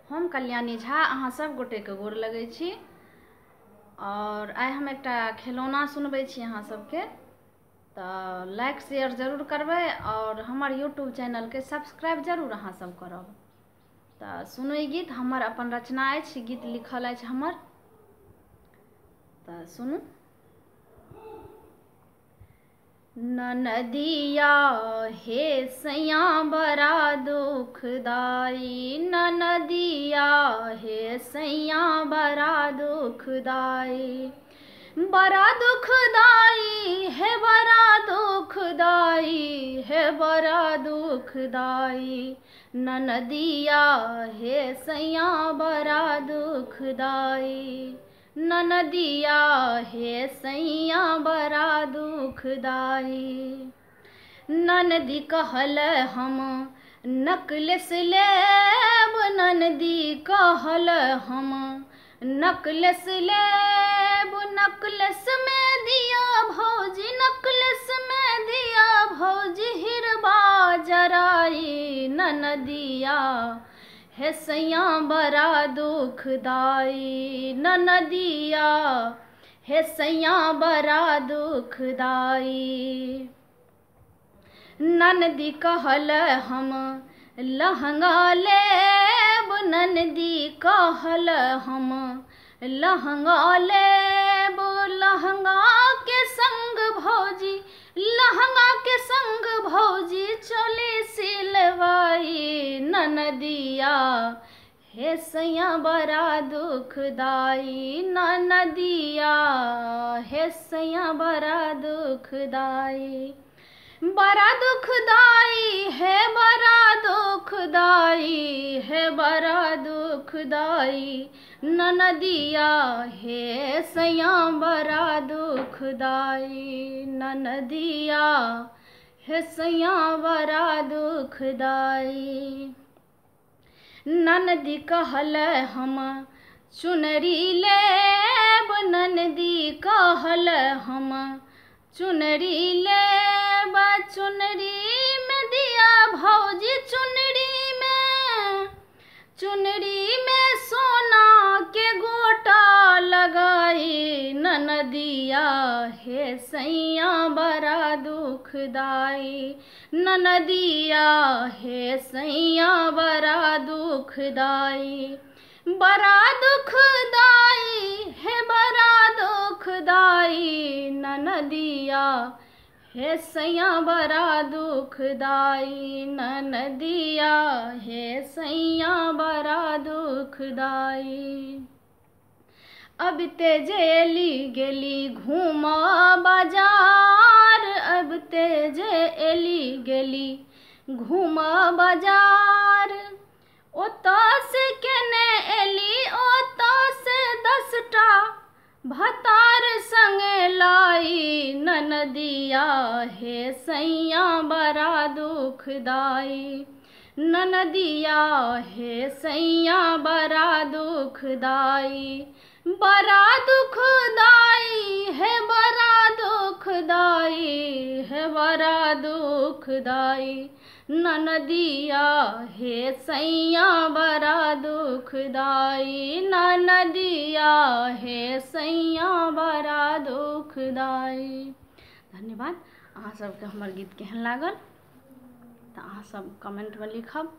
हम कल्याणी झा अहाँ सब गोटे के गोर लगै छी और आइ हम एकटा खिलौना सुनबै छी अहाँ सबके। तऽ लाइक शेयर जरूर करबै और हमर यूट्यूब चैनल के सब्सक्राइब जरूर अहाँ सब करब। तऽ सुनू ई गीत, हमर अपन रचना अछि, गीत लिखल अछि हमर। तऽ सुनू। ननदिया हे सैया बड़ा दुखदाई, ननदिया हे सैया बड़ा दुखदाई, बड़ा दुखदाई है, बड़ा दुखदाई है, बड़ा दुखदाई, ननदिया हे सैया बड़ा दुखदाई, ननदिया हे सैया बड़ा दुखदाई। ननदी कहल हम नकलेस लेब, ननदी कहल हम नकलेस लेब, नकलेस में दिया भौजी, नकलेस में दिया भौजी हिरबा जराई, ननदिया हे सैया बड़ा दुखदाई, ननदिया हे सैया बड़ा दुखदाई। ननदी कहल हम लहंगा लेब, ननदी कहल हम लहंगा लेब, लहंगा के संग भौजी, लहंगा के संग भौजी चोली सिलवाई, ननदिया हे सैया बड़ा दुखदाई, ननदिया हे सैया बड़ा दुखदाई, बड़ा दुखदाई है, बड़ा दुखदाई है, बड़ा दुखदाई, ननदिया हे सैया बड़ा दुखदाई, ननदिया हे सैया बड़ा दुखदाई। ननदी कहल हम चुनरी लेब, ननदी कहल हम चुनरी लेब, चुनरी में दिया भौजी, चुनरी में सोना के गोटा लगाई, ननदिया हे सैया बड़ा दुखदाई, ननदिया हे सैया बड़ा दुखदाई, बड़ा दुखदाई है, बड़ा दुखदाई, ननदिया हे सैया बड़ा दुखदाई, ननदिया हे सैया बड़ा दुखदाई। अब ते जेली गेली घूमा बाजार, अब ते जेली गेली घूमा बाजार, ओता से केने एली, ओता से 10टा भतार संगे लाई, ननदिया हे सैया बड़ा दुखदाई, ननदिया हे सैया बड़ा दुखदाई, बड़ा दुखदाई है, बड़ा दुखदाई है, बड़ा दुखदाई, ननदिया हे सैया बड़ा दुखदाई, ननदिया हे सैया बड़ा दुखदाई। धन्यवाद। अहाँ सबके हमर गीत केहन लागल तऽ अहाँ सब कमेंट में लिखब।